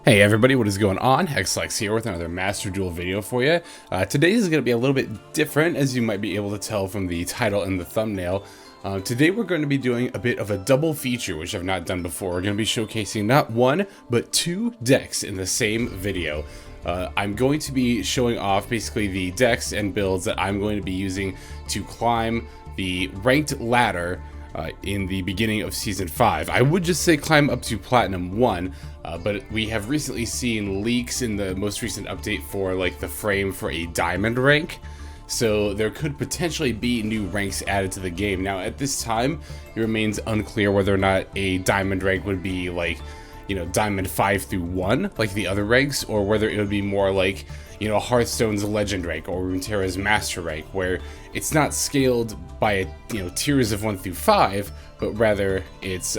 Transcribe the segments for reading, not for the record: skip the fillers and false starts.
Hey everybody, what is going on? Hexlex here with another Master Duel video for you. Today is going to be a little bit different, as you might be able to tell from the title and the thumbnail. Today we're going to be doing a bit of a double feature, which I've not done before. We're going to be showcasing not one, but two decks in the same video. I'm going to be showing off basically the decks and builds that I'm going to be using to climb the ranked ladder in the beginning of Season 5. I would just say climb up to Platinum 1, but we have recently seen leaks in the most recent update for like the frame for a Diamond rank. So there could potentially be new ranks added to the game. Now at this time, it remains unclear whether or not a Diamond rank would be like, you know, Diamond 5 through 1, like the other ranks, or whether it would be more like, you know, Hearthstone's Legend rank or Runeterra's Master rank, where it's not scaled by, you know, tiers of 1 through 5, but rather it's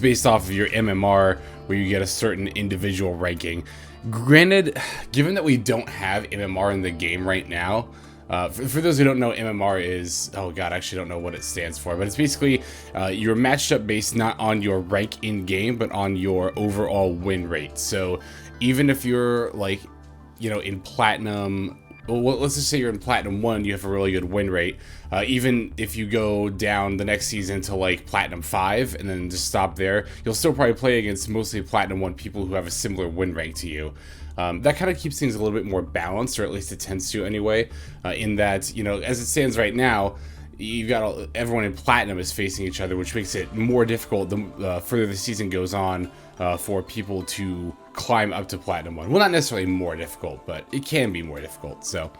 based off of your MMR, where you get a certain individual ranking. Granted, given that we don't have MMR in the game right now, for those who don't know, MMR is, oh god, I actually don't know what it stands for, but it's basically you're matched up based not on your rank in game, but on your overall win rate. So even if you're like, you know, in Platinum, well, let's just say you're in Platinum 1, you have a really good win rate. Even if you go down the next season to like Platinum 5 and then just stop there, you'll still probably play against mostly Platinum 1 people who have a similar win rate to you. That kind of keeps things a little bit more balanced, or at least it tends to anyway, in that, you know, as it stands right now, you've got everyone in Platinum is facing each other, which makes it more difficult the further the season goes on for people to climb up to Platinum 1. Well, not necessarily more difficult, but it can be more difficult. So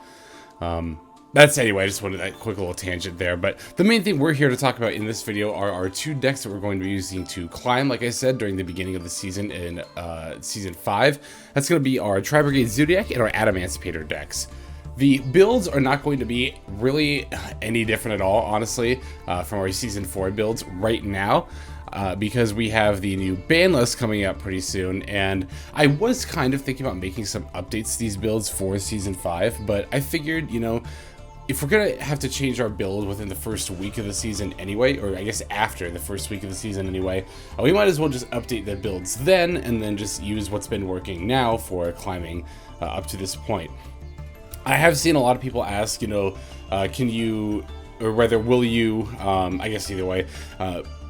that's anyway, I just wanted that quick little tangent there. But the main thing we're here to talk about in this video are our two decks that we're going to be using to climb, like I said, during the beginning of the season in Season 5. That's going to be our Tri-Brigade Zoodiac and our Adamancipator decks. The builds are not going to be really any different at all, honestly, from our Season 4 builds right now, because we have the new ban list coming out pretty soon, and I was kind of thinking about making some updates to these builds for Season 5, but I figured, you know, if we're going to have to change our build within the first week of the season anyway, or I guess after the first week of the season anyway, we might as well just update the builds then, and then just use what's been working now for climbing up to this point. I have seen a lot of people ask, you know, can you, or rather will you, I guess either way,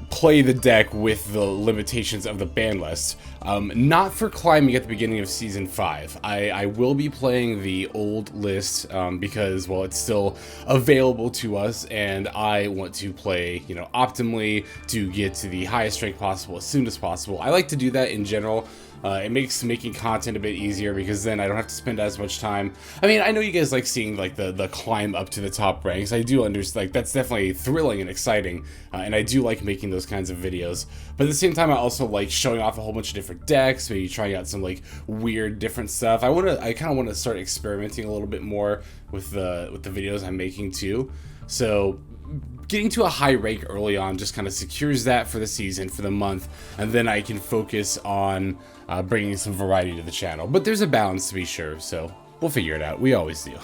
play the deck with the limitations of the ban list. Not for climbing at the beginning of Season 5. I will be playing the old list because, well, it's still available to us, and I want to play, you know, optimally to get to the highest rank possible as soon as possible. I like to do that in general. It makes making content a bit easier because then I don't have to spend as much time. I mean, I know you guys like seeing like the climb up to the top ranks. I do understand, like, that's definitely thrilling and exciting, and I do like making those kinds of videos. But at the same time, I also like showing off a whole bunch of different decks, maybe trying out some like weird different stuff. I kind of want to start experimenting a little bit more with the videos I'm making too. So getting to a high rank early on just kind of secures that for the season, for the month, and then I can focus on bringing some variety to the channel. But there's a balance to be sure, so we'll figure it out. We always do.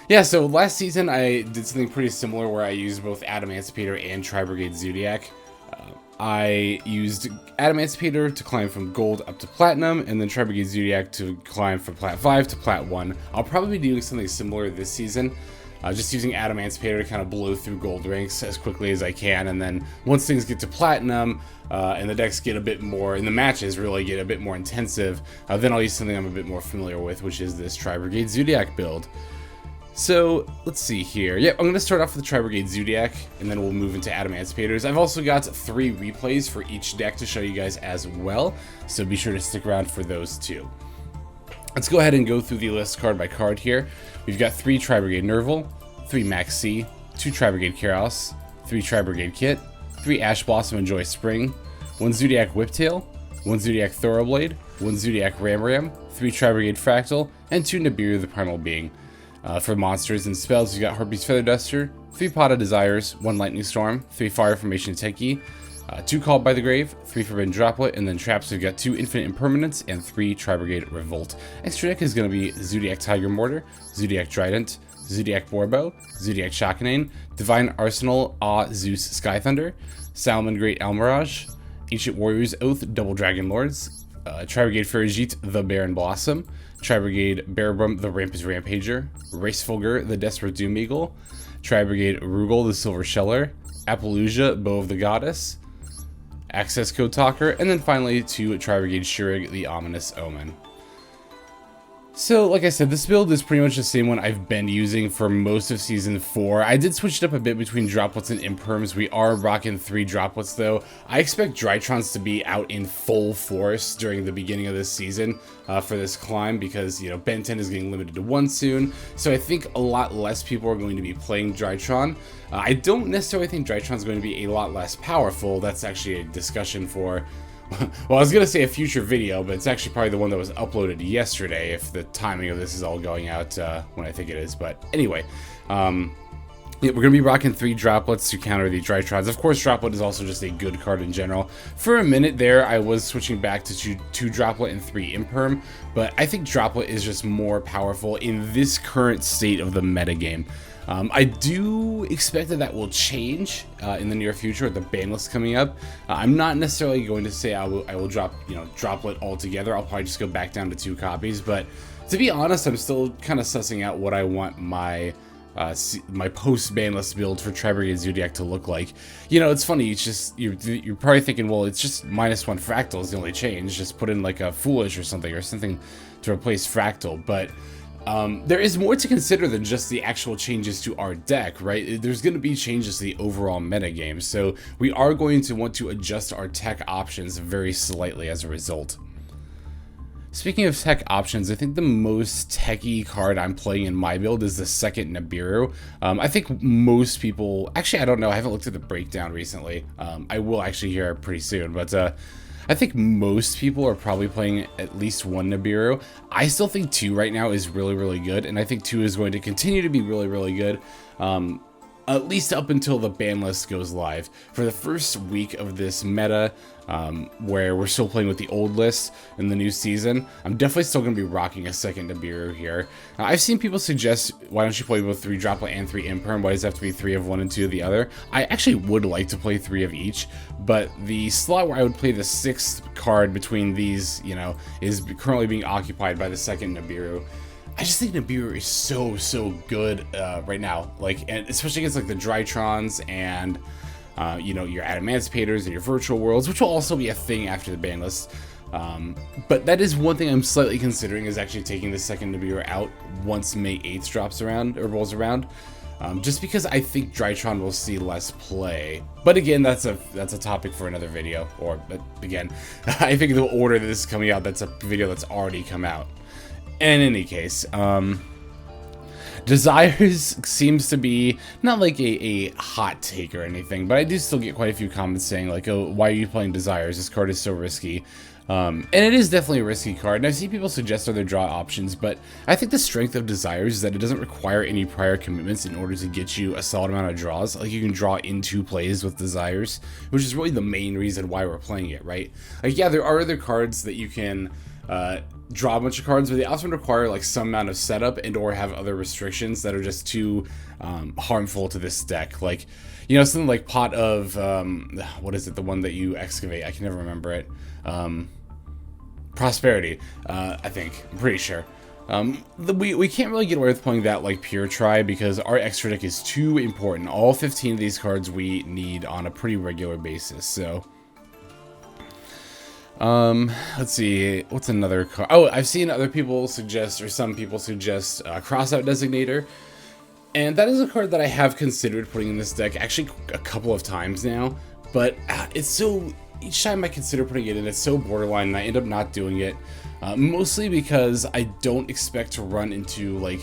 Yeah, so last season I did something pretty similar where I used both Adamancipator and Tri-Brigade Zoodiac. I used Adamancipator to climb from Gold up to Platinum, and then Tri-Brigade Zoodiac to climb from Plat 5 to Plat 1. I'll probably be doing something similar this season. Just using Adamancipator to kind of blow through gold ranks as quickly as I can, and then once things get to Platinum and the decks get a bit more, and the matches really get a bit more intensive, then I'll use something I'm a bit more familiar with, which is this Tri-Brigade Zoodiac build. So let's see here. Yep, I'm going to start off with the Tri-Brigade Zoodiac, and then we'll move into Adamancipators. I've also got 3 replays for each deck to show you guys as well, so be sure to stick around for those too. Let's go ahead and go through the list card by card here. We've got 3 Tri-Brigade Nervall, 3 Maxx, 2 Tri-Brigade Kerass, 3 Tri-Brigade Kitt, 3 Ash Blossom and Joyous Spring, 1 Zoodiac Whiptail, 1 Zoodiac Thoroughblade, 1 Zoodiac Ramram, 3 Tri-Brigade Fraktall, and 2 Nibiru the Primal being. For monsters and spells, we've got Harpie's Feather Duster, 3 Pot of Desires, 1 Lightning Storm, 3 Fire Formation Tenki, 2 Called by the Grave, 3 Forbidden Droplet, and then traps we've got 2 Infinite Impermanence and 3 Tri-Brigade Revolt. Extra deck is going to be Zoodiac Tigermoartar, Zoodiac Drident, Zoodiac Boarbow, Zoodiac Chakanine, Divine Arsenal AA-ZEUS Sky Thunder, Salamangreat Almiraj, Ancient Warrior's Oath, Double Dragon Lords, Tri-Brigade Ferajit, the Baron Blossom, Tri-Brigade Bearbrum, the Rampus Rampager, Racefulgur, the Desperate Doom Eagle, Tri-Brigade Rugal, the Silver Sheller, Appaloosa, Bow of the Goddess, Access Code Talker, and then finally to Tri-Brigade Shurig, the Ominous Omen. So, like I said, this build is pretty much the same one I've been using for most of Season 4. I did switch it up a bit between droplets and imperms. We are rocking 3 droplets, though. I expect Drytrons to be out in full force during the beginning of this season for this climb because, you know, Ben 10 is getting limited to 1 soon. So I think a lot less people are going to be playing Drytron. I don't necessarily think Drytron is going to be a lot less powerful. That's actually a discussion for... well, I was going to say a future video, but it's actually probably the one that was uploaded yesterday, if the timing of this is all going out when I think it is. But anyway, yeah, we're going to be rocking 3 droplets to counter the Drytrons. Of course, Droplet is also just a good card in general. For a minute there, I was switching back to 2 Droplet and 3 Imperm, but I think Droplet is just more powerful in this current state of the metagame. I do expect that will change in the near future with the ban list coming up. I'm not necessarily going to say I will drop, you know, Droplet altogether. I'll probably just go back down to 2 copies. But to be honest, I'm still kind of sussing out what I want my my post ban list build for Tri-Brigade Zoodiac to look like. You know, it's funny. It's just you're probably thinking, well, it's just -1 Fraktall is the only change. Just put in like a Foolish or something to replace Fraktall, but. There is more to consider than just the actual changes to our deck, right? There's going to be changes to the overall metagame, so we are going to want to adjust our tech options very slightly as a result. Speaking of tech options, I think the most techy card I'm playing in my build is the second Nibiru. I think most people... Actually, I don't know. I haven't looked at the breakdown recently. I will actually here pretty soon, but... I think most people are probably playing at least 1 Nibiru. I still think 2 right now is really, really good, and I think 2 is going to continue to be really, really good, at least up until the ban list goes live. For the first week of this meta, where we're still playing with the old list in the new season, I'm definitely still going to be rocking a second Nibiru here. I've seen people suggest, why don't you play both 3 Droplet and 3 Imperm? Why does it have to be 3 of one and 2 of the other? I actually would like to play 3 of each, but the slot where I would play the 6th card between these, you know, is currently being occupied by the second Nibiru. I just think Nibiru is so good right now, like, and especially against like the Drytrons and you know, your Adamancipators and your virtual worlds, which will also be a thing after the ban list. But that is one thing I'm slightly considering, is actually taking the second Nibiru out once May 8th drops around or rolls around. Just because I think Drytron will see less play. But again, that's a topic for another video. Or again, I think the order that this is coming out, that's a video that's already come out. In any case, Desires seems to be not like a hot take or anything, but I do still get quite a few comments saying like, oh, why are you playing Desires? This card is so risky. And it is definitely a risky card, and I've seen people suggest other draw options, but I think the strength of Desires is that it doesn't require any prior commitments in order to get you a solid amount of draws. Like, you can draw in 2 plays with Desires, which is really the main reason why we're playing it, right? Like, yeah, there are other cards that you can draw a bunch of cards, but they often require like some amount of setup and or have other restrictions that are just too harmful to this deck. Like, you know, something like Pot of what is it, the one that you excavate? I can never remember it. Prosperity, I think. I'm pretty sure. We can't really get away with playing that like pure Tri because our extra deck is too important. All 15 of these cards we need on a pretty regular basis, so... let's see, what's another card? Oh, I've seen other people suggest, or some people suggest, Crossout Designator. And that is a card that I have considered putting in this deck, actually a couple of times now. But it's so, each time I consider putting it in, it's so borderline, and I end up not doing it. Mostly because I don't expect to run into, like,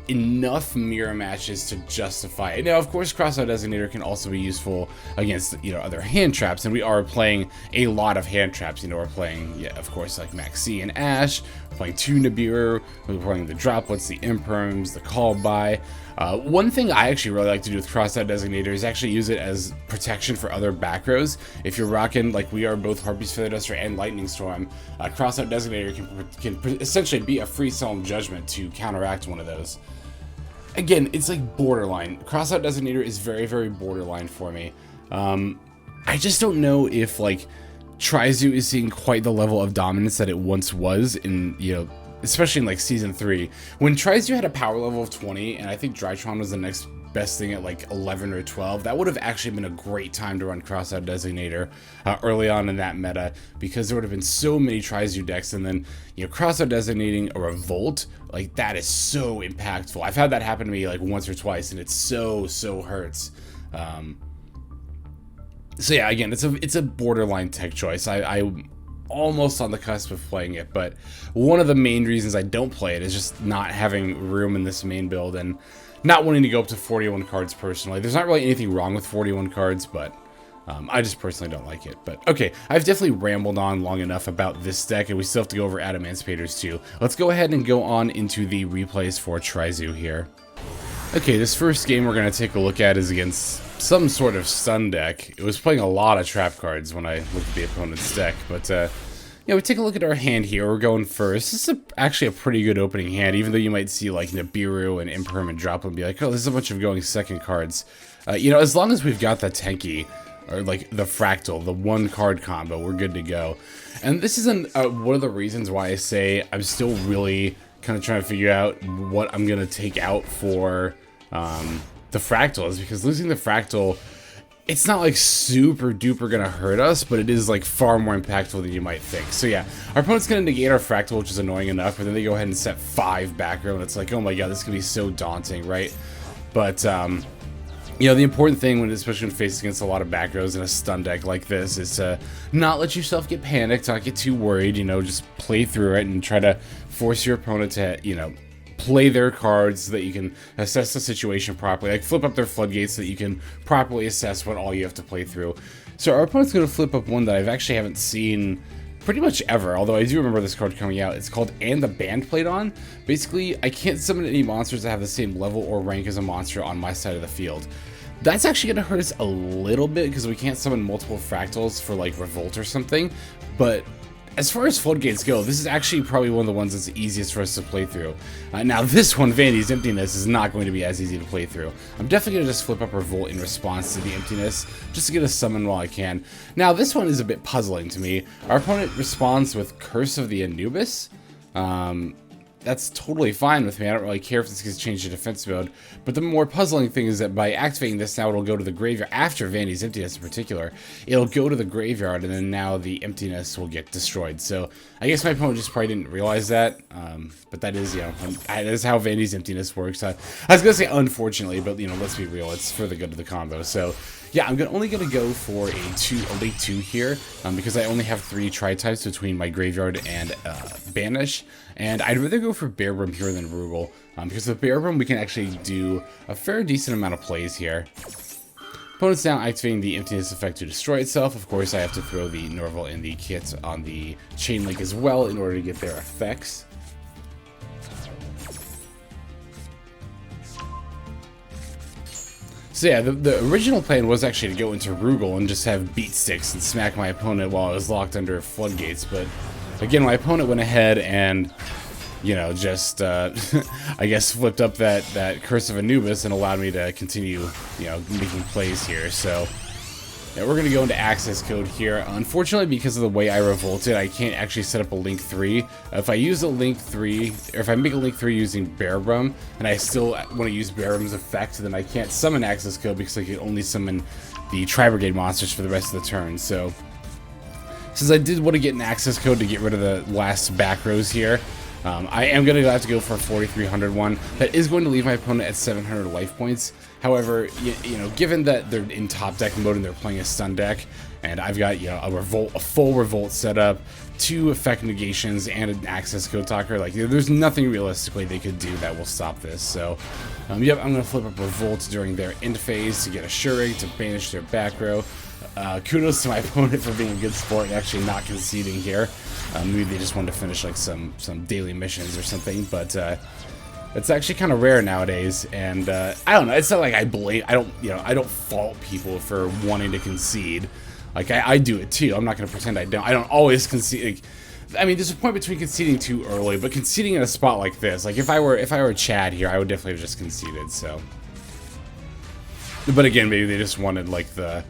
enough mirror matches to justify it. Now, of course, Crossout Designator can also be useful against, you know, other hand traps, and we are playing a lot of hand traps. You know, we're playing, yeah, of course, like Maxx and Ash, we're playing 2 Nibiru, we're playing the Droplets, the Imperms, the Call By. One thing I actually really like to do with Crossout Designator is actually use it as protection for other back rows. If you're rocking, like we are, both Harpie's Feather Duster and Lightning Storm, Crossout Designator can essentially be a free Solemn Judgment to counteract one of those. Again, it's like borderline. Crossout Designator is very, very borderline for me. I just don't know if, like, Tri-Zoo is seeing quite the level of dominance that it once was in, you know, especially in like Season 3. When Tri-Zoo had a power level of 20, and I think Drytron was the next best thing at like 11 or 12, that would have actually been a great time to run Crossout Designator early on in that meta, because there would have been so many Tri-Zoo decks, and then, you know, Crossout Designating a Revolt, like, that is so impactful. I've had that happen to me like once or twice, and it so hurts. So yeah, again, it's a borderline tech choice. I'm almost on the cusp of playing it, but one of the main reasons I don't play it is just not having room in this main build and not wanting to go up to 41 cards personally. There's not really anything wrong with 41 cards, but I just personally don't like it. But okay, I've definitely rambled on long enough about this deck, and we still have to go over Adamancipators too. Let's go ahead and go on into the replays for Tri-Zoo here. Okay, this first game we're going to take a look at is against some sort of stun deck. It was playing a lot of trap cards when I looked at the opponent's deck, but yeah, we take a look at our hand here. We're going first. This is actually a pretty good opening hand, even though you might see like Nibiru and Impermanence Droplet and be like, oh, this is a bunch of going second cards. You know, as long as we've got the Tenki, or like the Fraktall, the one card combo, we're good to go. And this is one of the reasons why I say I'm still really kind of trying to figure out what I'm going to take out for the Fraktall, is because losing the Fraktall, it's not like super duper gonna hurt us, but it is like far more impactful than you might think. So yeah, our opponent's gonna negate our Fraktall, which is annoying enough, but then they go ahead and set 5 back row, and it's like, oh my god, this can be so daunting, right? But you know, the important thing, especially when faced against a lot of back rows in a stun deck like this, is to not let yourself get panicked, not get too worried, you know, just play through it and try to force your opponent to, you know, play their cards so that you can assess the situation properly. Like, flip up their floodgates so that you can properly assess what all you have to play through. So our opponent's going to flip up one that I've actually haven't seen pretty much ever, although I do remember this card coming out. It's called And the Band Played On. Basically, I can't summon any monsters that have the same level or rank as a monster on my side of the field. That's actually going to hurt us a little bit because we can't summon multiple Fraktalls for like Revolt or something, but as far as floodgates go, this is actually probably one of the ones that's the easiest for us to play through. Now this one, Vanity's Emptiness, is not going to be as easy to play through. I'm definitely going to just flip up Revolt in response to the Emptiness, just to get a summon while I can. Now this one is a bit puzzling to me. Our opponent responds with Curse of the Anubis. That's totally fine with me. I don't really care if this gets changed to defense mode. But the more puzzling thing is that by activating this now, it'll go to the graveyard. After Vanity's Emptiness in particular, it'll go to the graveyard, and then now the Emptiness will get destroyed. So I guess my opponent just probably didn't realize that. But that is, you know, that is how Vanity's Emptiness works. I was going to say unfortunately, but, you know, let's be real. It's for the good of the combo. So yeah, I'm only going to go for a late 2 here, because I only have 3 tri-types between my graveyard and banish. And I'd rather go for Boarbow here than Rugal, because with Boarbow we can actually do a fair decent amount of plays here. Opponent's now activating the Emptiness effect to destroy itself. Of course, I have to throw the Nervall and the Kitt on the chain link as well in order to get their effects. So yeah, the original plan was actually to go into Rugal and just have Beat Sticks and smack my opponent while I was locked under floodgates, but again, my opponent went ahead and, you know, just, I guess flipped up that Curse of Anubis and allowed me to continue, you know, making plays here. So yeah, we're going to go into access code here. Unfortunately, because of the way I revolted, I can't actually set up a link 3. If I use a link 3, or if I make a link 3 using Boarbow, and I still want to use Boarbow's effect, then I can't summon access code because I can only summon the Tri-Brigade monsters for the rest of the turn. So since I did want to get an access code to get rid of the last back rows here, I am going to have to go for a 4300 one. That is going to leave my opponent at 700 life points. However, you know, given that they're in top deck mode and they're playing a stun deck, and I've got, you know, a full Revolt setup, 2 effect negations, and an access code talker, like, there's nothing realistically they could do that will stop this. So, yep, I'm going to flip up Revolt during their end phase to get a Shurig to banish their back row. Kudos to my opponent for being a good sport and actually not conceding here. Maybe they just wanted to finish like some daily missions or something, but it's actually kind of rare nowadays. And I don't know. It's not like I don't fault people for wanting to concede. Like I do it too. I'm not going to pretend I don't. I don't always concede. Like, I mean, there's a point between conceding too early, but conceding in a spot like this, like if I were Chad here, I would definitely have just conceded. So, but again, maybe they just wanted like the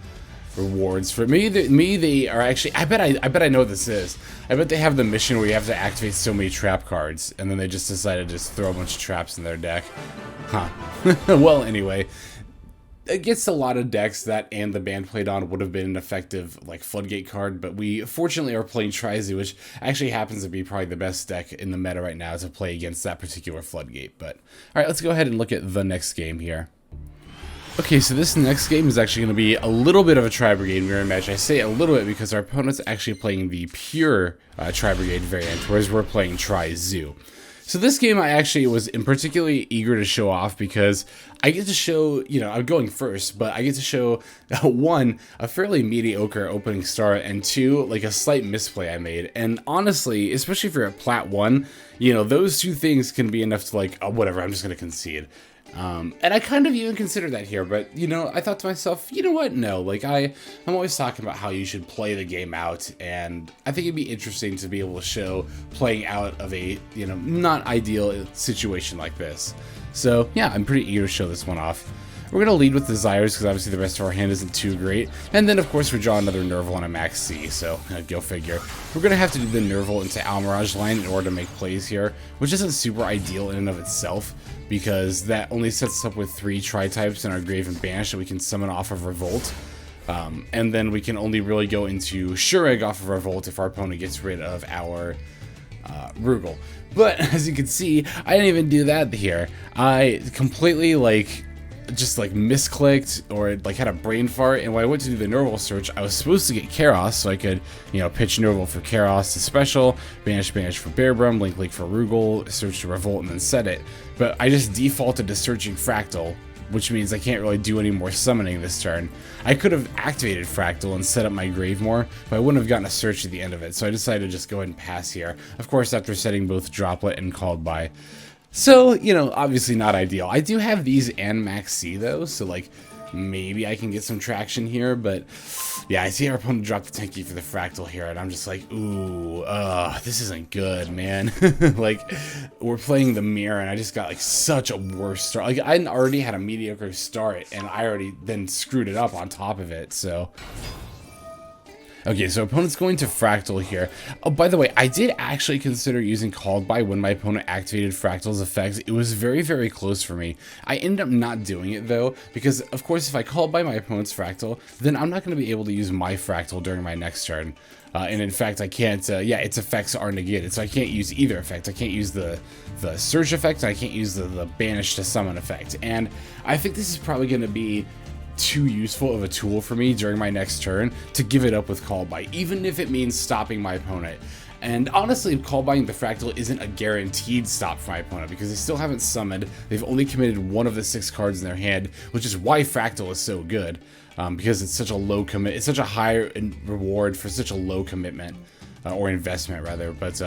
rewards for me. They are actually. I bet I know what this is. I bet they have the mission where you have to activate so many trap cards, and then they just decided to just throw a bunch of traps in their deck. Huh. Well, anyway. Against a lot of decks, that and the Band Played On would have been an effective, like, Floodgate card, but we fortunately are playing Tri-Z, which actually happens to be probably the best deck in the meta right now to play against that particular Floodgate. But, alright, let's go ahead and look at the next game here. Okay, so this next game is actually going to be a little bit of a Tri-Brigade mirror match. I say a little bit because our opponent's actually playing the pure Tri-Brigade variant, whereas we're playing Tri-ZEUS. So this game I actually was particularly eager to show off because I get to show, you know, I'm going first, but I get to show, one, a fairly mediocre opening start, and two, like a slight misplay I made. And honestly, especially if you're at Plat 1, you know, those two things can be enough to like, oh, whatever, I'm just going to concede. And I kind of even considered that here, but, you know, I thought to myself, you know what, no, like, I'm always talking about how you should play the game out, and I think it'd be interesting to be able to show playing out of a, you know, not ideal situation like this. So, yeah, I'm pretty eager to show this one off. We're going to lead with Desires, because obviously the rest of our hand isn't too great. And then, of course, we draw another Nervall on a Maxx, so go figure. We're going to have to do the Nervall into Almiraj line in order to make plays here, which isn't super ideal in and of itself, because that only sets us up with 3 Tri-types in our Grave and Banish that we can summon off of Revolt. And then we can only really go into Shureg off of Revolt if our opponent gets rid of our Rugal. But, as you can see, I didn't even do that here. I completely, like, just like misclicked or like had a brain fart, and when I went to do the Nervall search, I was supposed to get Kerass, so I could, you know, pitch Nervall for Kerass to special, banish for Bearbrum, link for Rugal, search to Revolt, and then set it. But I just defaulted to searching Fraktall, which means I can't really do any more summoning this turn. I could have activated Fraktall and set up my Gravemore, but I wouldn't have gotten a search at the end of it, so I decided to just go ahead and pass here. Of course, after setting both Droplet and Called By. So, you know, obviously not ideal. I do have these and Maxx though, so like maybe I can get some traction here, but yeah, I see our opponent drop the Tenki for the Fraktall here, and I'm just like, ooh, this isn't good, man. Like, we're playing the mirror, and I just got like such a worse start. Like, I already had a mediocre start, and I already then screwed it up on top of it, so. Okay, so opponent's going to Fraktall here. Oh, by the way, I did actually consider using Called By when my opponent activated Fraktall's effects. It was very, very close for me. I ended up not doing it, though, because, of course, if I Called By my opponent's Fraktall, then I'm not going to be able to use my Fraktall during my next turn. And in fact, I can't, yeah, its effects are negated, so I can't use either effect. I can't use the Search effect, and I can't use the Banish to Summon effect. And I think this is probably going to be too useful of a tool for me during my next turn to give it up with Call By, even if it means stopping my opponent. And honestly, Call Bying the Fraktall isn't a guaranteed stop for my opponent because they still haven't summoned. They've only committed one of the 6 cards in their hand, which is why Fraktall is so good, because it's such a low commit. It's such a high reward for such a low commitment, or investment rather. But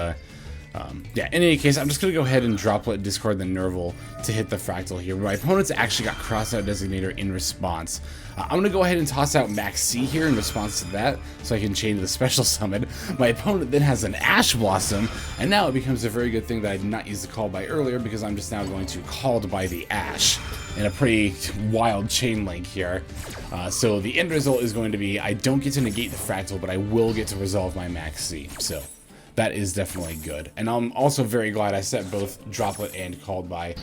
yeah, in any case, I'm just going to go ahead and Droplet discard the Nervall to hit the Fraktall here. My opponent's actually got Crossout Designator in response. I'm going to go ahead and toss out Maxx here in response to that, so I can chain the special summon. My opponent then has an Ash Blossom, and now it becomes a very good thing that I did not use the Call By earlier, because I'm just now going to Called By the Ash in a pretty wild chain link here. So the end result is going to be, I don't get to negate the Fraktall, but I will get to resolve my Maxx. So that is definitely good. And I'm also very glad I set both Droplet and Called By.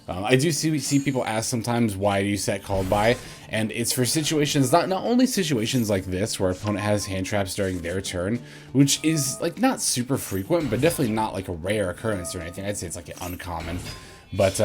I do see people ask sometimes, why do you set Called By? And it's for situations, not only situations like this, where opponent has hand traps during their turn, which is like not super frequent, but definitely not like a rare occurrence or anything. I'd say it's like an uncommon. But,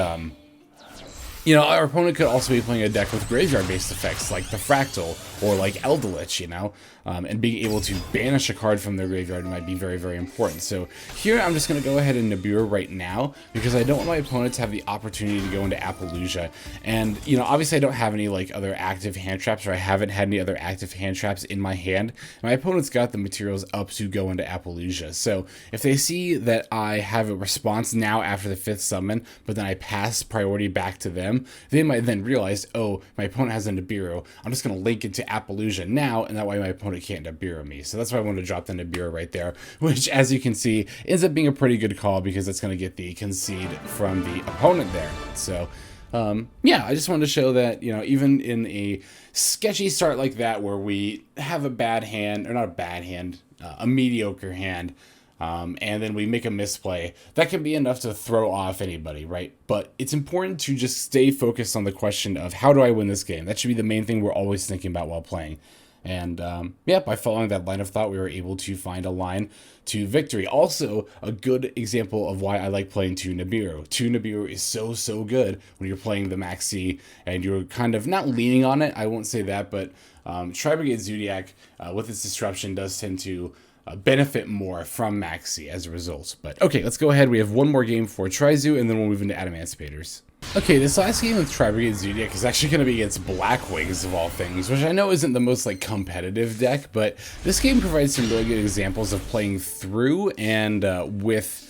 you know, our opponent could also be playing a deck with graveyard-based effects, like the Fraktall, or like Eldritch, you know? And being able to banish a card from their graveyard might be very, very important. So here I'm just going to go ahead and Nibiru right now, because I don't want my opponent to have the opportunity to go into Appaloosa. And, you know, obviously I don't have any like other active hand traps, or I haven't had any other active hand traps in my hand. My opponent's got the materials up to go into Appaloosa. So if they see that I have a response now after the 5th summon, but then I pass priority back to them, they might then realize, oh, my opponent has a Nibiru. I'm just going to link it to Appaloosa now, and that way my opponent can't Nibiru me. So that's why I wanted to drop the Nibiru right there, which, as you can see, ends up being a pretty good call, because it's going to get the concede from the opponent there. So Yeah, I just wanted to show that, you know, even in a sketchy start like that where we have a bad hand, or not a bad hand, a mediocre hand, and then we make a misplay, that can be enough to throw off anybody, right? But it's important to just stay focused on the question of how do I win this game? That should be the main thing we're always thinking about while playing. And yeah, by following that line of thought, we were able to find a line to victory. Also, a good example of why I like playing 2 Nibiru. 2 Nibiru is so good when you're playing the Maxx and you're kind of not leaning on it. I won't say that, but Tri-Brigade Zoodiac, with its disruption, does tend to benefit more from Maxx as a result. But okay, let's go ahead. We have one more game for Tri-Zoo, and then we'll move into Adamancipators. Okay, this last game with Tri-Brigade Zoodiac is actually going to be against Black Wings of all things, which I know isn't the most like competitive deck, but this game provides some really good examples of playing through and with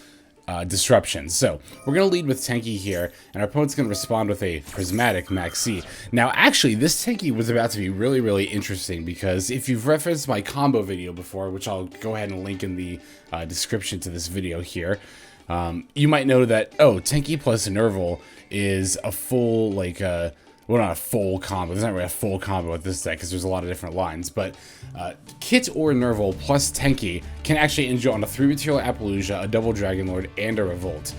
disruption. So we're going to lead with Tenki here, and our opponent's going to respond with a Prismatic Maxx. Now, actually, this Tenki was about to be really interesting, because if you've referenced my combo video before, which I'll go ahead and link in the description to this video here, you might know that, oh, Tenki plus Nervall is a full, like, well, not a full combo. There's not really a full combo with this deck because there's a lot of different lines. But Kitt or Nervall plus Tenki can actually end you on a 3-material Appaloosa, a double Dragonlord, and a Revolt.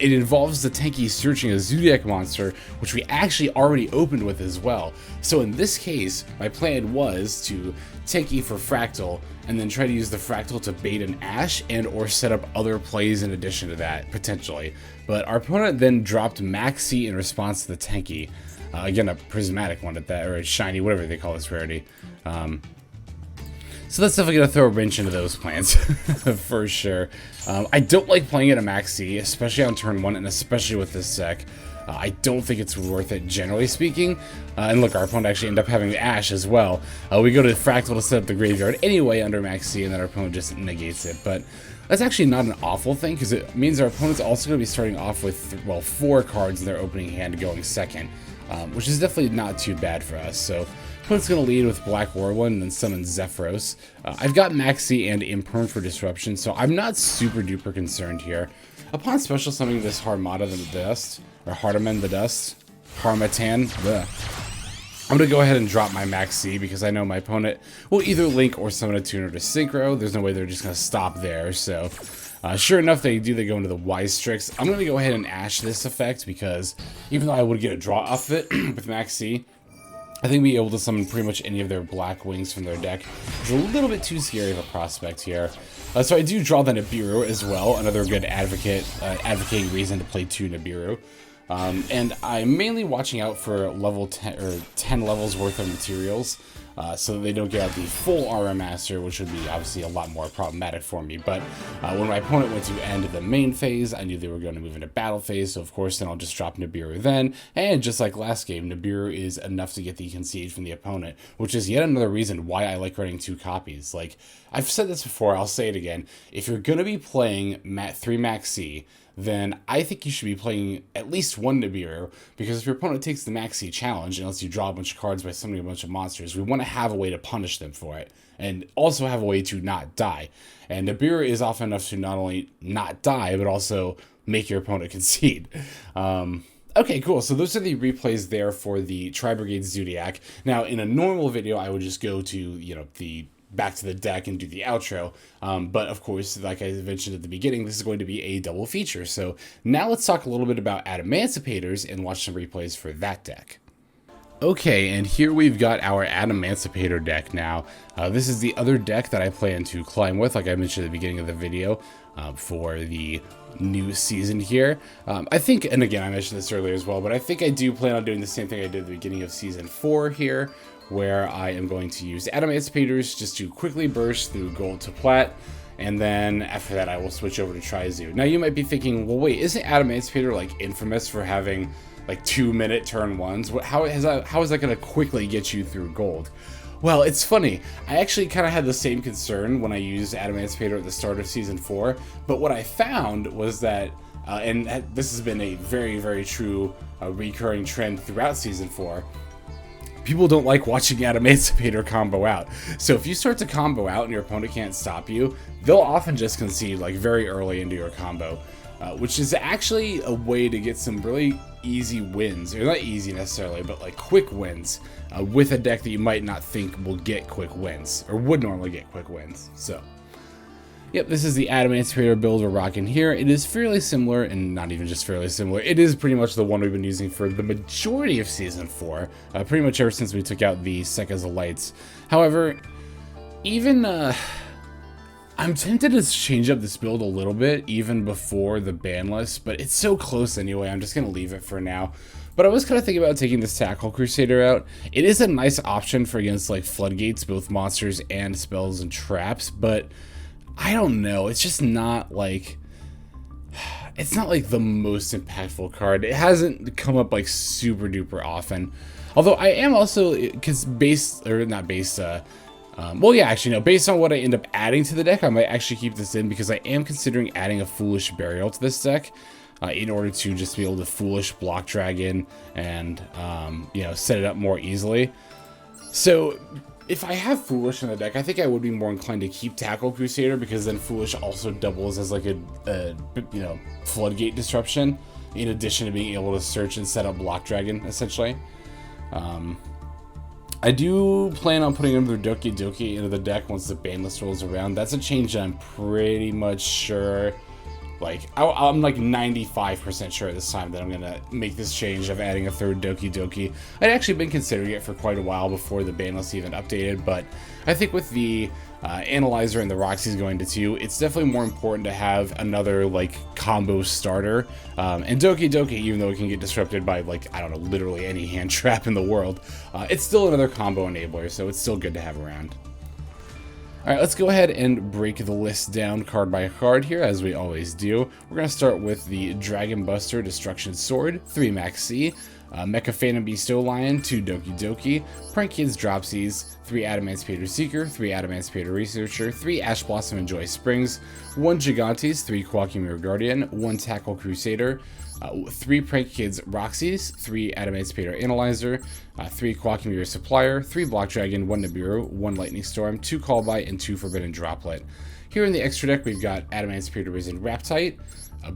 It involves the Tenki searching a Zoodiac monster, which we actually already opened with as well. So in this case, my plan was to Tenki for Fraktall, and then try to use the Fraktall to bait an Ash and or set up other plays in addition to that, potentially. But our opponent then dropped Maxx in response to the Tenki. Again, a prismatic one at that, or a shiny, whatever they call this rarity. So that's definitely going to throw a wrench into those plans, for sure. I don't like playing at a Maxx, especially on turn 1, and especially with this deck. I don't think it's worth it, generally speaking. And look, our opponent actually ended up having the Ash as well. We go to Fraktall to set up the graveyard anyway under Maxx, and then our opponent just negates it. But that's actually not an awful thing, because it means our opponent's also going to be starting off with, well, 4 cards in their opening hand going second, which is definitely not too bad for us. So opponent's going to lead with Black Warlord and then summon Zephyros. I've got Maxx and Imperm for disruption, so I'm not super duper concerned here. Upon special summoning this Harmata the Dust, or Hardiman the Dust, Harmatan, I'm going to go ahead and drop my Maxx because I know my opponent will either link or summon a tuner to synchro. There's no way they're just going to stop there, so sure enough, they go into the Wise Tricks. I'm going to go ahead and Ash this effect because even though I would get a draw off it with Maxx, I think being able to summon pretty much any of their Black Wings from their deck is a little bit too scary of a prospect here. So I do draw the Nibiru as well, another good advocating reason to play 2 Nibiru. And I'm mainly watching out for level 10 or 10 levels worth of materials, so that they don't get out the full RM Master, which would be obviously a lot more problematic for me. But when my opponent went to end the main phase, I knew they were going to move into battle phase, so of course then I'll just drop Nibiru then. And just like last game, Nibiru is enough to get the concede from the opponent, which is yet another reason why I like running 2 copies. Like, I've said this before, I'll say it again. If you're going to be playing 3 Maxx, then I think you should be playing at least 1 Nibiru, because if your opponent takes the Maxx challenge and lets you draw a bunch of cards by summoning a bunch of monsters, we want to have a way to punish them for it, and also have a way to not die. And Nibiru is often enough to not only not die, but also make your opponent concede. Okay, cool. So those are the replays there for the Tri-Brigade Zoodiac. Now, in a normal video, I would just go to, you know, back to the deck and do the outro, but of course, like I mentioned at the beginning, this is going to be a double feature. So now let's talk a little bit about Adamancipators and watch some replays for that deck. Okay, and here we've got our Adamancipator deck now. This is the other deck that I plan to climb with, like I mentioned at the beginning of the video, for the new season here. I think, and again, I mentioned this earlier as well, but I think I do plan on doing the same thing I did at the beginning of season 4 here, where I am going to use Adamancipators just to quickly burst through gold to plat, and then after that I will switch over to Tri-Zoo. Now you might be thinking, well wait, isn't Adamancipator like infamous for having like 2-minute turn 1s? How is that going to quickly get you through gold? Well, it's funny. I actually kind of had the same concern when I used Adamancipator at the start of season 4, but what I found was that and this has been a very true recurring trend throughout season 4, people don't like watching Adamancipator combo out. So if you start to combo out and your opponent can't stop you, they'll often just concede like very early into your combo. which is actually a way to get some really easy wins, or not easy necessarily, but like quick wins with a deck that you might not think will get quick wins, or would normally get quick wins. So yep, this is the Adamancipator build we're rocking here. It is fairly similar, and not even just fairly similar, it is pretty much the one we've been using for the majority of Season 4, pretty much ever since we took out the Sekka's Lights. However, even, I'm tempted to change up this build a little bit, even before the ban list, but it's so close anyway, I'm just going to leave it for now. But I was kind of thinking about taking this Tackle Crusader out. It is a nice option for against, like, Floodgates, both monsters and spells and traps, but I don't know, it's just not like, it's not like the most impactful card. It hasn't come up like super duper often. Although I am also, because based on what I end up adding to the deck, I might actually keep this in, because I am considering adding a Foolish Burial to this deck in order to just be able to Foolish block Dragon and, you know, set it up more easily. So if I have Foolish in the deck, I think I would be more inclined to keep Tackle Crusader, because then Foolish also doubles as like a you know, Floodgate disruption, in addition to being able to search and set up Block Dragon, essentially. I do plan on putting another Doki Doki into the deck once the ban list rolls around. That's a change that I'm pretty much sure, like, I'm like 95% sure this time that I'm gonna make this change of adding a third Doki Doki. I'd actually been considering it for quite a while before the ban list even updated, but I think with the Analyzer and the Roxy's going to 2, it's definitely more important to have another, like, combo starter. And Doki Doki, even though it can get disrupted by, like, I don't know, literally any hand trap in the world, it's still another combo enabler, so it's still good to have around. Alright, let's go ahead and break the list down card by card here, as we always do. We're going to start with the Dragon Buster Destruction Sword, 3 Maxx, Mecha Phantom Beasto Lion, 2 Doki Doki, Prank Kids Dropsies, 3 Adamancipator Seeker, 3 Adamancipator Researcher, 3 Ash Blossom and Joy Springs, 1 Gigantes, 3 Quackimere Guardian, 1 Tackle Crusader, 3 Prank Kids Roxy's, 3 Adamancipator Analyzer, 3 Quackimere Supplier, 3 Block Dragon, 1 Nibiru, 1 Lightning Storm, 2 Callbite, and 2 Forbidden Droplet. Here in the extra deck, we've got Adamancipator Risen Raptite,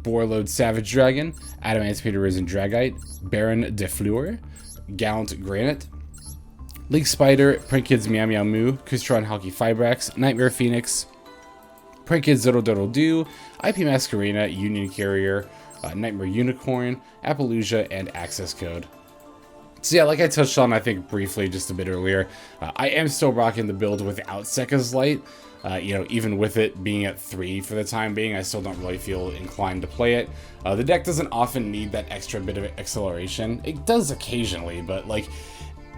Boarload Savage Dragon, Adamancipator Risen Dragite, Baron Defleur, Gallant Granite, League Spider, Prank Kids Meow Meow Moo, Kustron Halki Fibrax, Nightmare Phoenix, Prank Kids Doodle Doodle Doo, IP Masquerena, Union Carrier, Nightmare Unicorn, Appaloosa, and Access Code. So yeah, like I touched on, I think briefly just a bit earlier, I am still rocking the build without Sekka's Light. You know, even with it being at 3 for the time being, I still don't really feel inclined to play it. The deck doesn't often need that extra bit of acceleration. It does occasionally, but like,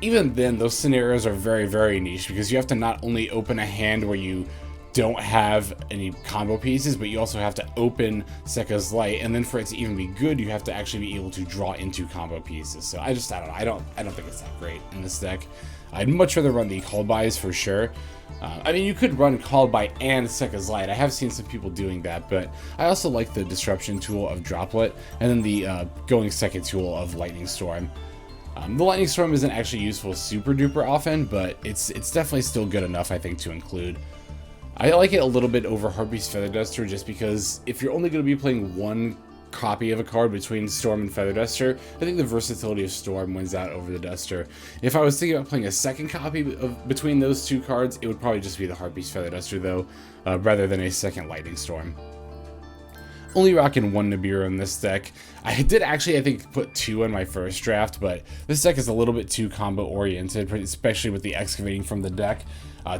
even then, those scenarios are very, very niche, because you have to not only open a hand where you don't have any combo pieces, but you also have to open Sekka's Light, and then for it to even be good, you have to actually be able to draw into combo pieces. So I don't know, I don't think it's that great in this deck. I'd much rather run the Call Bys for sure. I mean, you could run Call By and Sekka's Light. I have seen some people doing that, but I also like the Disruption tool of Droplet, and then the going second tool of Lightning Storm. The Lightning Storm isn't actually useful super duper often, but it's definitely still good enough, I think, to include. I like it a little bit over Harpie's Feather Duster, just because if you're only going to be playing one copy of a card between Storm and Feather Duster, I think the versatility of Storm wins out over the Duster. If I was thinking about playing a second copy between those two cards, it would probably just be the Harpie's Feather Duster, though, rather than a second Lightning Storm. Only rocking 1 Nibiru in this deck. I did actually, I think, put 2 in my first draft, but this deck is a little bit too combo oriented, especially with the excavating from the deck,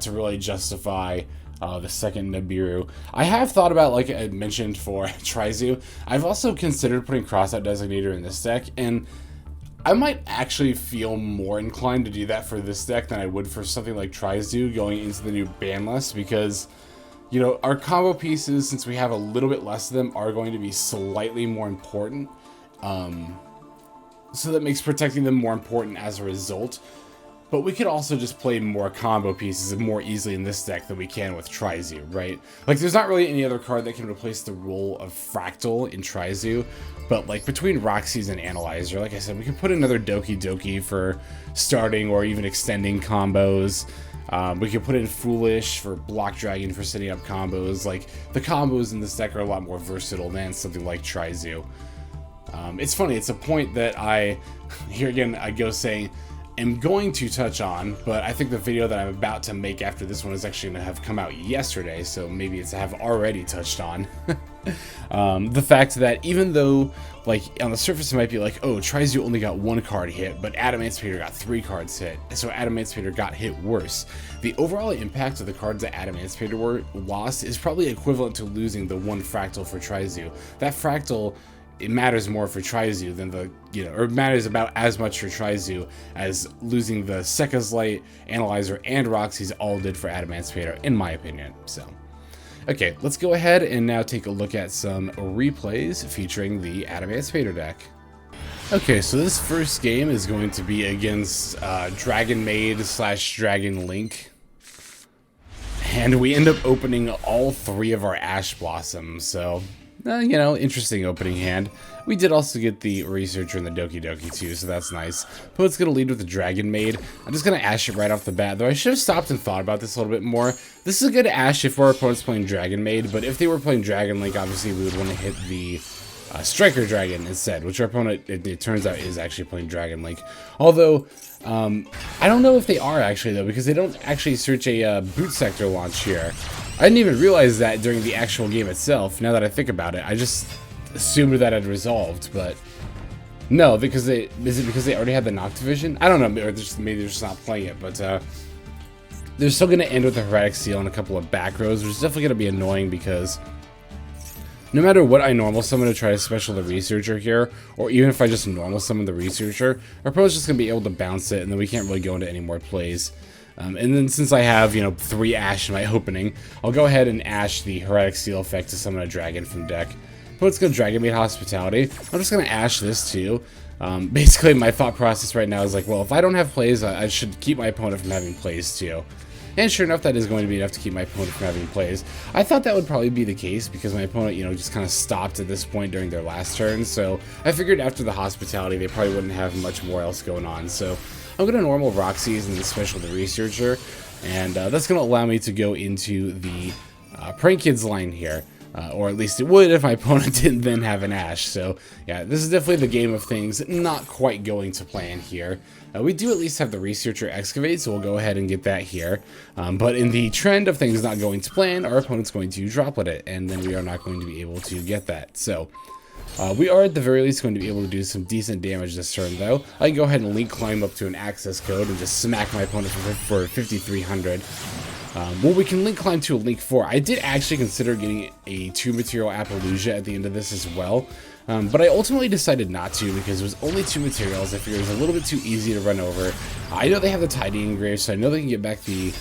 to really justify the second Nibiru. I have thought about, like I mentioned for Tri-ZEUS, I've also considered putting Crossout Designator in this deck, and I might actually feel more inclined to do that for this deck than I would for something like Tri-ZEUS going into the new ban list, because, you know, our combo pieces, since we have a little bit less of them, are going to be slightly more important. So that makes protecting them more important as a result. But we could also just play more combo pieces more easily in this deck than we can with Tri-ZEUS, right? Like, there's not really any other card that can replace the role of Fraktall in Tri-ZEUS, but like between Roxy's and Analyzer, like I said, we can put another Doki Doki for starting or even extending combos. We can put in Foolish for Block Dragon for setting up combos. Like, the combos in this deck are a lot more versatile than something like Tri-Zoo. It's funny, it's a point that here again, I go saying, am going to touch on, but I think the video that I'm about to make after this one is actually going to have come out yesterday, so maybe it's have already touched on. The fact that even though, like, on the surface it might be like, oh, Tri-Zoo only got 1 card hit, but Adamancipator got 3 cards hit, so Adamancipator got hit worse. The overall impact of the cards that Adamancipator lost is probably equivalent to losing the 1 Fraktall for Tri-Zoo. That Fraktall, it matters more for Tri-Zoo than the, or it matters about as much for Tri-Zoo as losing the Sekka's Light, Analyzer, and Roxy's all did for Adamancipator, in my opinion. So, okay, let's go ahead and now take a look at some replays featuring the Adamancipator deck. Okay, so this first game is going to be against Dragon Maid / Dragon Link. And we end up opening all 3 of our Ash Blossoms, so interesting opening hand. We did also get the Researcher and the Doki Doki too, so that's nice. Opponent's going to lead with the Dragon Maid. I'm just going to Ash it right off the bat, though I should have stopped and thought about this a little bit more. This is a good Ash if our opponent's playing Dragon Maid, but if they were playing Dragon Link, obviously we would want to hit the Striker Dragon instead, which our opponent, it turns out, is actually playing Dragon Link. Although, I don't know if they are actually, though, because they don't actually search a Boot Sector launch here. I didn't even realize that during the actual game itself. Now that I think about it, I just assumed that had resolved, but no, because is it because they already had the Noctivision? I don't know, or maybe they're just not playing it, but they're still going to end with the Heretic Seal and a couple of back rows, which is definitely going to be annoying because no matter what I normal summon to try to special the Researcher here, or even if I just normal summon the Researcher, our opponent's just going to be able to bounce it, and then we can't really go into any more plays. And then since I have, 3 Ash in my opening, I'll go ahead and Ash the Heretic Seal effect to summon a dragon from deck. Opponent's going to Dragon Maid Hospitality. I'm just going to Ash this too. Basically, my thought process right now is like, well, if I don't have plays, I should keep my opponent from having plays too. And sure enough, that is going to be enough to keep my opponent from having plays. I thought that would probably be the case because my opponent, just kind of stopped at this point during their last turn. So I figured after the Hospitality, they probably wouldn't have much more else going on. So I'm going to normal Roxy's and then special the Researcher. And that's going to allow me to go into the Prank Kids line here. Or at least it would if my opponent didn't then have an Ash. So yeah, this is definitely the game of things not quite going to plan here. We do at least have the Researcher Excavate, so we'll go ahead and get that here. But in the trend of things not going to plan, our opponent's going to Droplet it, and then we are not going to be able to get that. So we are at the very least going to be able to do some decent damage this turn, though. I can go ahead and Link Climb up to an access code and just smack my opponent for 5,300. Well, we can Link Climb to a Link 4. I did actually consider getting a 2-material Appaloosa at the end of this as well, but I ultimately decided not to because it was only 2 materials. I figured it was a little bit too easy to run over. I know they have the Tidying Grave, so I know they can get back the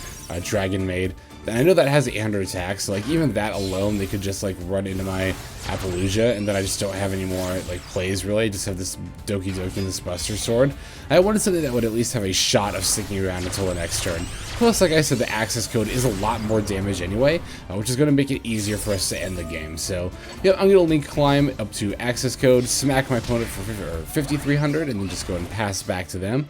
Dragon Maid. And I know that has 800 attack, so like even that alone, they could just like run into my Appaloosa, and then I just don't have any more like plays really. I just have this Doki Doki and this Buster Sword. I wanted something that would at least have a shot of sticking around until the next turn. Plus, like I said, the access code is a lot more damage anyway, which is going to make it easier for us to end the game. So, yeah, I'm going to Link Climb up to access code, smack my opponent for 5,300, and then just go and pass back to them.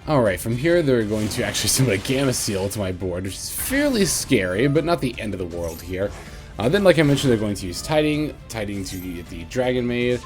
Alright, from here they're going to actually summon a Gamma Seal to my board, which is fairly scary, but not the end of the world here. Then, like I mentioned, they're going to use Tidying to get the Dragon Maid,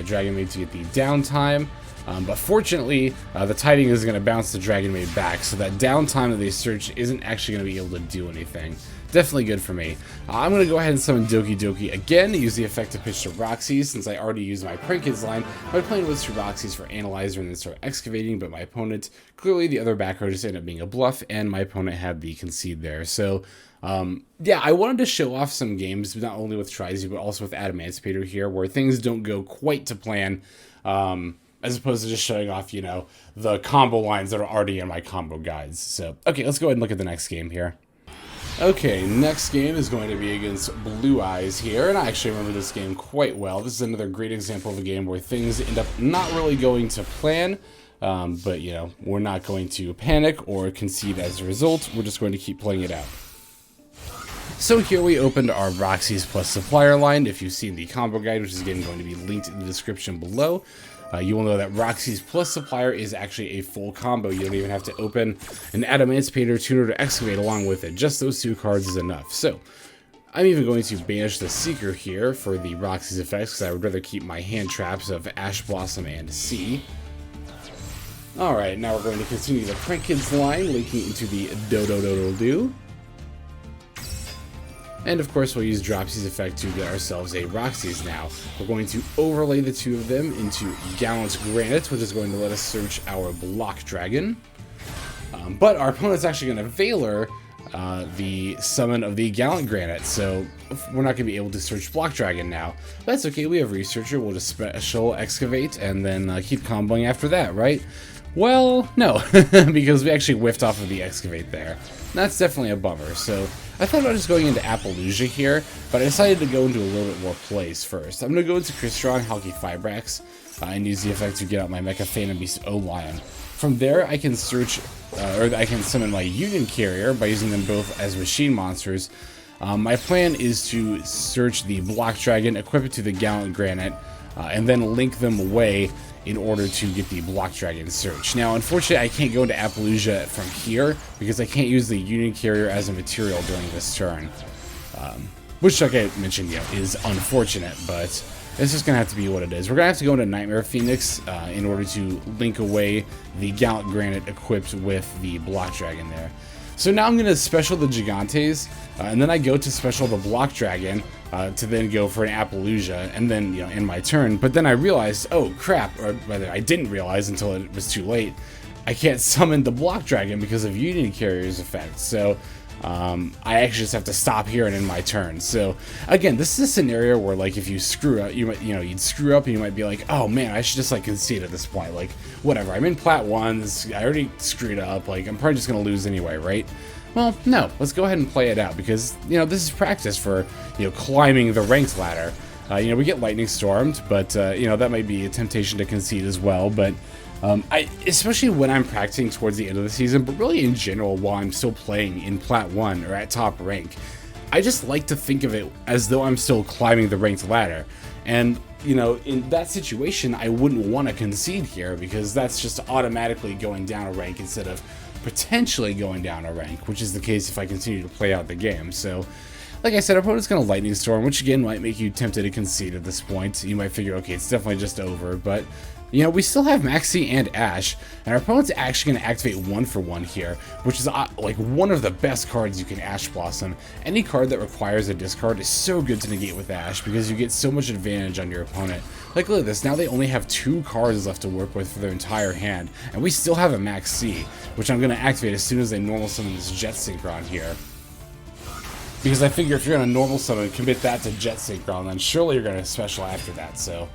Dragon Maid to get the downtime. But fortunately, the Tidying is going to bounce the Dragon Maid back, so that downtime that they search isn't actually going to be able to do anything. Definitely good for me. I'm going to go ahead and summon Doki Doki again, use the effect to pitch to Roxy, since I already used my Prank Kids line. My plan was to Roxy's for Analyzer and then start excavating, but my opponent, clearly the other back row just ended up being a bluff, and my opponent had the concede there. So, yeah, I wanted to show off some games, not only with Tri-Zoo, but also with Adamancipator here, where things don't go quite to plan, as opposed to just showing off, the combo lines that are already in my combo guides. So, okay, let's go ahead and look at the next game here. Okay, next game is going to be against Blue Eyes here, and I actually remember this game quite well. This is another great example of a game where things end up not really going to plan, but, we're not going to panic or concede as a result. We're just going to keep playing it out. So here we opened our Roxy's plus supplier line, if you've seen the combo guide, which is again going to be linked in the description below. you will know that Roxy's Plus Supplier is actually a full combo. You don't even have to open an Adamancipator, Tuner, to Excavate along with it. Just those 2 cards is enough. So, I'm even going to banish the Seeker here for the Roxy's effects, because I would rather keep my hand traps of Ash Blossom and Sea. Alright, now we're going to continue the Prank Kids line, linking into the Do-Do-Do-Do-Do. And of course we'll use Dropsy's effect to get ourselves a Roxy's now. We're going to overlay the 2 of them into Gallant Granite, which is going to let us search our Block Dragon. But our opponent's actually going to Veiler the summon of the Gallant Granite, so we're not going to be able to search Block Dragon now. But that's okay, we have Researcher, we'll just special Excavate and then keep comboing after that, right? Well, no, because we actually whiffed off of the Excavate there. That's definitely a bummer, so I thought about just going into Appaloosa here, but I decided to go into a little bit more plays first. I'm going to go into Crystron, Halky Fibrax, and use the effect to get out my Mecha Phantom Beast O-Lion. From there, I can search, or I can summon my Union Carrier by using them both as machine monsters. My plan is to search the Block Dragon, equip it to the Gallant Granite, and then link them away in order to get the Block Dragon search. Now, unfortunately, I can't go into Appaloosa from here because I can't use the Union Carrier as a material during this turn. Which, like I mentioned, is unfortunate, but it's just going to have to be what it is. We're going to have to go into Nightmare Phoenix in order to link away the Gallant Granite equipped with the Block Dragon there. So now I'm going to special the Gigantes, and then I go to special the Block Dragon to then go for an Appaloosa, and then, end my turn. But then I realized, oh crap, or rather I didn't realize until it was too late, I can't summon the Block Dragon because of Union Carrier's effect. So I actually just have to stop here and end my turn. So again, this is a scenario where, like, if you screw up, you might, you'd screw up and you might be like, oh man, I should just like concede at this point. Like, whatever, I'm in Plat 1, I already screwed up, like, I'm probably just gonna lose anyway, right? Well, no, let's go ahead and play it out, because, this is practice for, climbing the ranked ladder. We get Lightning Stormed, but, that might be a temptation to concede as well, but especially when I'm practicing towards the end of the season, but really in general while I'm still playing in Plat 1 or at top rank, I just like to think of it as though I'm still climbing the ranked ladder. And, in that situation, I wouldn't want to concede here, because that's just automatically going down a rank instead of potentially going down a rank, which is the case if I continue to play out the game. So, like I said, our opponent's going to Lightning Storm, which again might make you tempted to concede at this point. You might figure, okay, it's definitely just over, but we still have Maxx and Ash, and our opponent's actually going to activate 1-for-1 here, which is like one of the best cards you can Ash Blossom. Any card that requires a discard is so good to negate with Ash, because you get so much advantage on your opponent. Like, look at this, now they only have 2 cards left to work with for their entire hand, and we still have a Maxx, which I'm going to activate as soon as they normal summon this Jet Synchron here. Because I figure if you're going to normal summon, commit that to Jet Synchron, then surely you're going to special after that, so...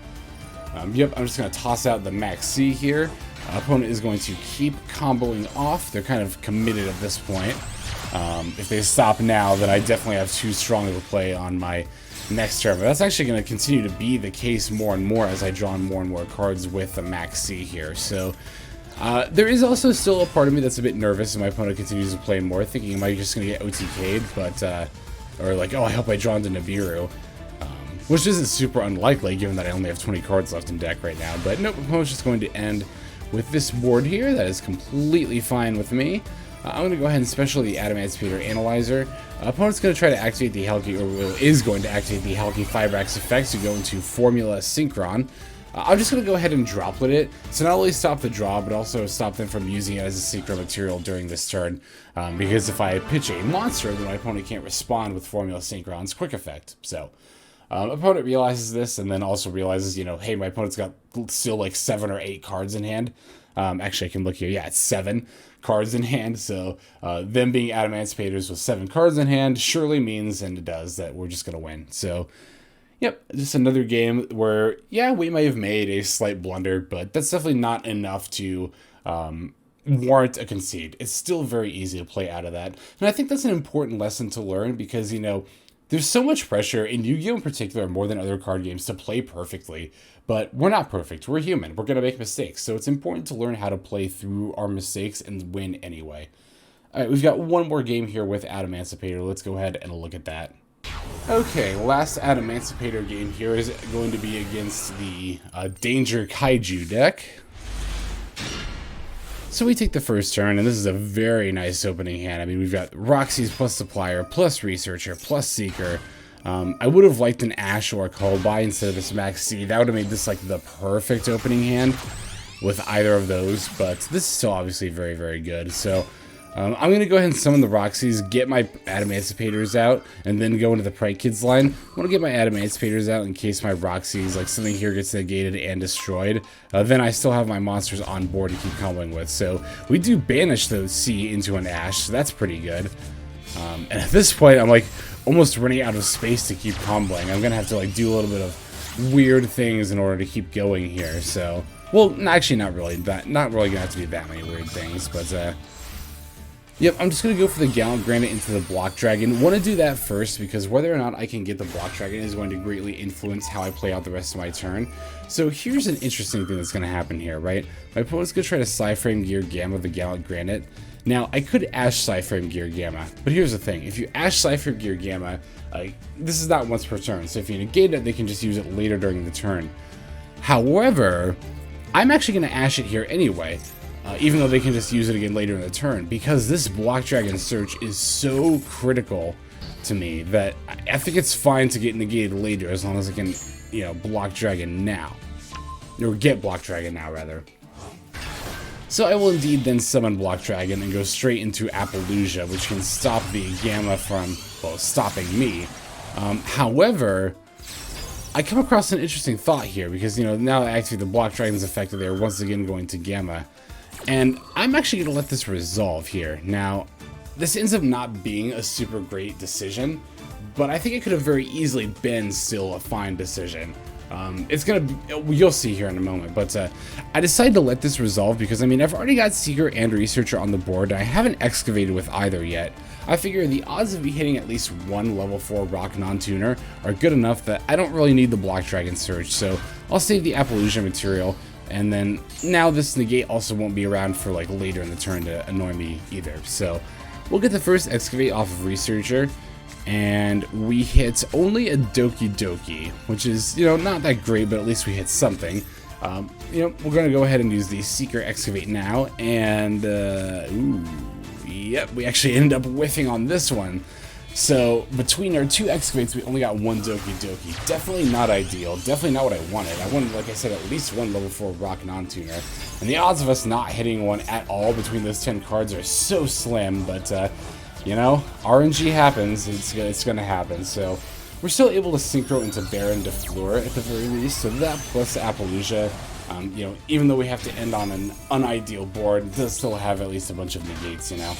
yep, I'm just going to toss out the Maxx here. Opponent is going to keep comboing off. They're kind of committed at this point. If they stop now, then I definitely have too strong of a play on my next turn. But that's actually going to continue to be the case more and more as I draw more and more cards with the Maxx here. So there is also still a part of me that's a bit nervous if my opponent continues to play more, thinking am I just going to get OTK'd, but or like, oh, I hope I draw into Nibiru. Which isn't super unlikely, given that I only have 20 cards left in deck right now. But nope, opponent's just going to end with this board here. That is completely fine with me. I'm going to go ahead and special the Adamancipator Analyzer. Opponent's going to try to activate the Halky, or is going to activate the Halky Fibrax effect to go into Formula Synchron. I'm just going to go ahead and Droplet it, so not only stop the draw, but also stop them from using it as a secret material during this turn. Because if I pitch a monster, then my opponent can't respond with Formula Synchron's quick effect. So... opponent realizes this, and then also realizes, hey, my opponent's got still like 7 or 8 cards in hand. Actually, I can look here. Yeah, it's 7 cards in hand. So them being Adamancipators with 7 cards in hand surely means, and it does, that we're just going to win. So, yep, just another game where, yeah, we may have made a slight blunder, but that's definitely not enough to warrant a concede. It's still very easy to play out of that. And I think that's an important lesson to learn, because, there's so much pressure, in Yu-Gi-Oh! In particular, more than other card games, to play perfectly. But we're not perfect. We're human. We're going to make mistakes. So it's important to learn how to play through our mistakes and win anyway. Alright, we've got one more game here with Adamancipator. Let's go ahead and look at that. Okay, last Adamancipator game here is going to be against the Danger Kaiju deck. So we take the first turn, and this is a very nice opening hand. I mean, we've got Roxy's plus Supplier, plus Researcher, plus Seeker. I would have liked an Ash or a Callby instead of this Maxx. That would have made this like the perfect opening hand with either of those, but this is still obviously very, very good. So I'm going to go ahead and summon the Roxys, get my Adamancipators out, and then go into the Pride Kids line. I want to get my Adamancipators out in case my Roxys, like something here gets negated and destroyed. Then I still have my monsters on board to keep comboing with. So we do banish those C into an Ash, so that's pretty good. And at this point, I'm like almost running out of space to keep comboing. I'm going to have to like do a little bit of weird things in order to keep going here. So, well, actually not really going to have to do that many weird things, but yep, I'm just going to go for the Gallant Granite into the Block Dragon. Want to do that first because whether or not I can get the Block Dragon is going to greatly influence how I play out the rest of my turn. So here's an interesting thing that's going to happen here, right? My opponent's going to try to Psyframe Gear Gamma the Gallant Granite. Now, I could Ash Psyframe Gear Gamma, but here's the thing. If you Ash Psyframe Gear Gamma, this is not once per turn, so if you negate it, they can just use it later during the turn. However, I'm actually going to Ash it here anyway. Even though they can just use it again later in the turn, because this Block Dragon search is so critical to me that I think it's fine to get negated later as long as I can, you know, Block Dragon now. Or get Block Dragon now, rather. So I will indeed then summon Block Dragon and go straight into Appaloosa, which can stop the Gamma from, well, stopping me. However, I come across an interesting thought here, because, you know, now that actually the Block Dragon's affected, they're once again going to Gamma. And I'm actually going to let this resolve here. Now, this ends up not being a super great decision, but I think it could have very easily been still a fine decision. It's going to be, you'll see here in a moment, but I decided to let this resolve because, I mean, I've already got Seeker and Researcher on the board, and I haven't excavated with either yet. I figure the odds of me hitting at least one level 4 rock non-tuner are good enough that I don't really need the Block Dragon Surge, so I'll save the Appaloosa material. And then now this negate also won't be around for like later in the turn to annoy me either. So we'll get the first excavate off of Researcher, and we hit only a Doki Doki, which is, you know, not that great, but at least we hit something. You know, we're gonna go ahead and use the Seeker excavate now, and ooh, yep, we actually ended up whiffing on this one. So between our two excavates, we only got one Doki Doki. Definitely not ideal. Definitely not what I wanted. I wanted, like I said, at least one level 4 rock non-tuner. And the odds of us not hitting one at all between those 10 cards are so slim. But, you know, RNG happens. It's going to happen. So we're still able to synchro into Baron de Fleur at the very least. So that plus Appaloosa, you know, even though we have to end on an unideal board, it does still have at least a bunch of negates, you know.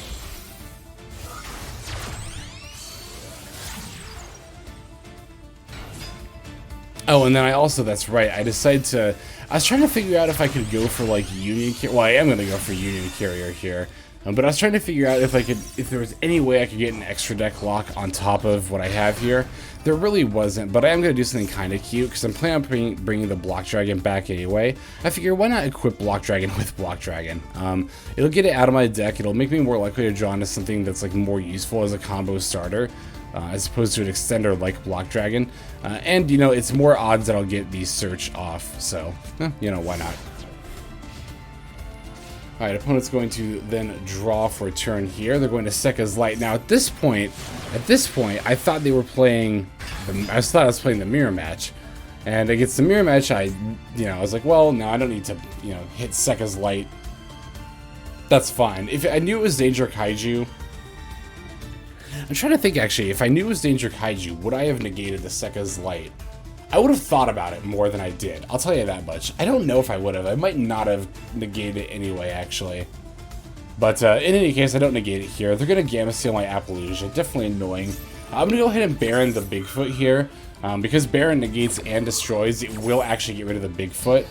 Oh, and then I also, that's right, I decided to, I was trying to figure out if I could go for, like, Union Carrier. Well, I am going to go for Union Carrier here. But I was trying to figure out if there was any way I could get an extra deck lock on top of what I have here. There really wasn't, but I am going to do something kind of cute, because I'm planning on bringing the Block Dragon back anyway. I figure, why not equip Block Dragon with Block Dragon? It'll get it out of my deck, it'll make me more likely to draw into something that's, like, more useful as a combo starter. As opposed to an extender like Block Dragon. And, you know, it's more odds that I'll get the search off, so, you know, why not? Alright, opponent's going to then draw for a turn here. They're going to Sekka's Light. Now, at this point, I thought they were playing, I was playing the mirror match. And against the mirror match, I was like, well, no, I don't need to, you know, hit Sekka's Light. That's fine. If I knew it was Danger Kaiju, I'm trying to think, actually, if I knew it was Danger Kaiju, would I have negated the Sekka's Light? I would have thought about it more than I did. I'll tell you that much. I don't know if I would have. I might not have negated it anyway, actually. But in any case, I don't negate it here. They're going to Gamma Seal my Appaloosa. Definitely annoying. I'm going to go ahead and Baron the Bigfoot here. Because Baron negates and destroys, it will actually get rid of the Bigfoot.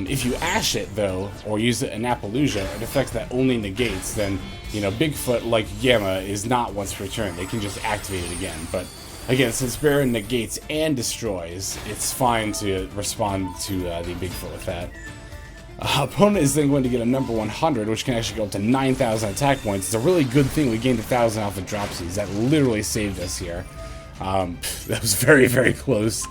If you Ash it, though, or use it in Appaloosa, an effect that only negates, then, you know, Bigfoot, like Gamma, is not once per turn. They can just activate it again. But, again, since Baron negates and destroys, it's fine to respond to the Bigfoot with that. Opponent is then going to get a number 100, which can actually go up to 9,000 attack points. It's a really good thing we gained 1,000 off of Dropsies. That literally saved us here. That was very, very close.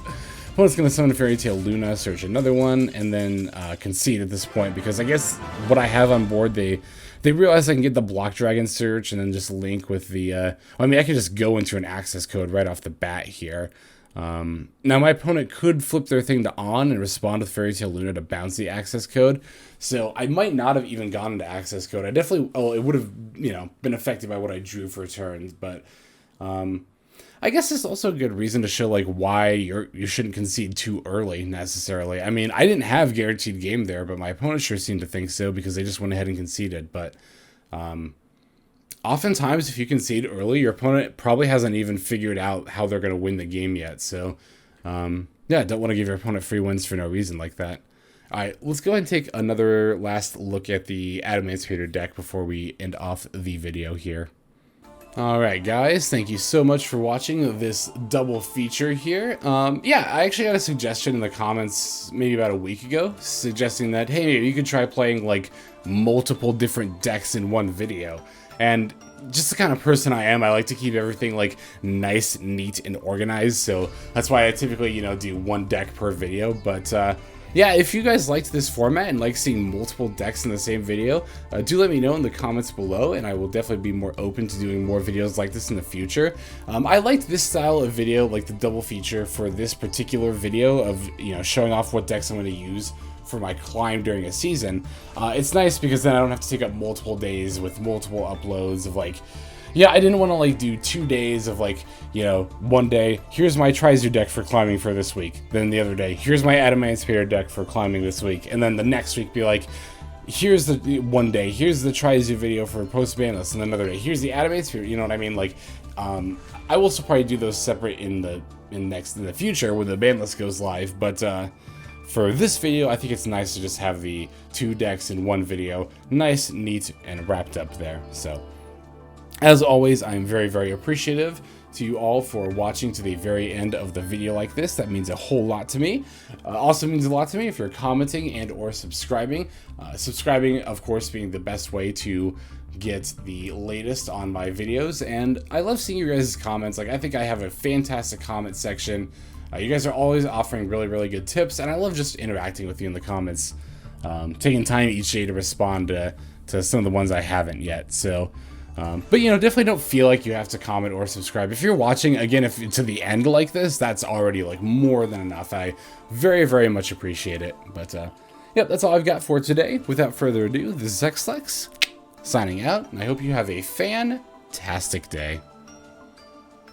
Opponent's going to summon a Fairy Tale Luna, search another one, and then concede at this point, because I guess what I have on board, they realize I can get the Block Dragon search and then just link with the... I mean, I could just go into an access code right off the bat here. Now, my opponent could flip their thing to on and respond with Fairy Tale Luna to bounce the access code, so I might not have even gone into access code. I definitely... Oh, it would have, you know, been affected by what I drew for turns, but... I guess it's also a good reason to show like why you shouldn't concede too early necessarily. I mean, I didn't have guaranteed game there, but my opponent sure seemed to think so because they just went ahead and conceded. But oftentimes, if you concede early, your opponent probably hasn't even figured out how they're going to win the game yet. So, yeah, don't want to give your opponent free wins for no reason like that. All right, let's go ahead and take another last look at the Adamancipator deck before we end off the video here. Alright guys, thank you so much for watching this double feature here. Yeah, I actually had a suggestion in the comments maybe about a week ago, suggesting that, hey, maybe you could try playing like multiple different decks in one video. And just the kind of person I am, I like to keep everything like nice, neat, and organized, so that's why I typically, you know, do one deck per video. But yeah, if you guys liked this format and like seeing multiple decks in the same video, do let me know in the comments below, and I will definitely be more open to doing more videos like this in the future. I liked this style of video, like the double feature for this particular video of, you know, showing off what decks I'm going to use for my climb during a season. It's nice because then I don't have to take up multiple days with multiple uploads of like... Yeah, I didn't want to like do 2 days of like, you know, one day, here's my Tri-Zoo deck for climbing for this week. Then the other day, here's my Adamancipator deck for climbing this week. And then the next week be like, here's the one day, here's the Tri-Zoo video for post-banlist. And then another day, here's the Adamancipator, you know what I mean? Like, I will still probably do those separate in the future when the banlist goes live. But for this video, I think it's nice to just have the 2 decks in one video. Nice, neat, and wrapped up there. So... as always, I am very, very appreciative to you all for watching to the very end of the video like this. That means a whole lot to me. Also means a lot to me if you're commenting and or subscribing. Subscribing, of course, being the best way to get the latest on my videos. And I love seeing you guys' comments. Like, I think I have a fantastic comment section. You guys are always offering really, really good tips, and I love just interacting with you in the comments. Taking time each day to respond to some of the ones I haven't yet. So... but, you know, definitely don't feel like you have to comment or subscribe. If you're watching, again, if to the end like this, that's already, like, more than enough. I very, very much appreciate it. But, yep, that's all I've got for today. Without further ado, this is XLex, signing out, and I hope you have a fantastic day.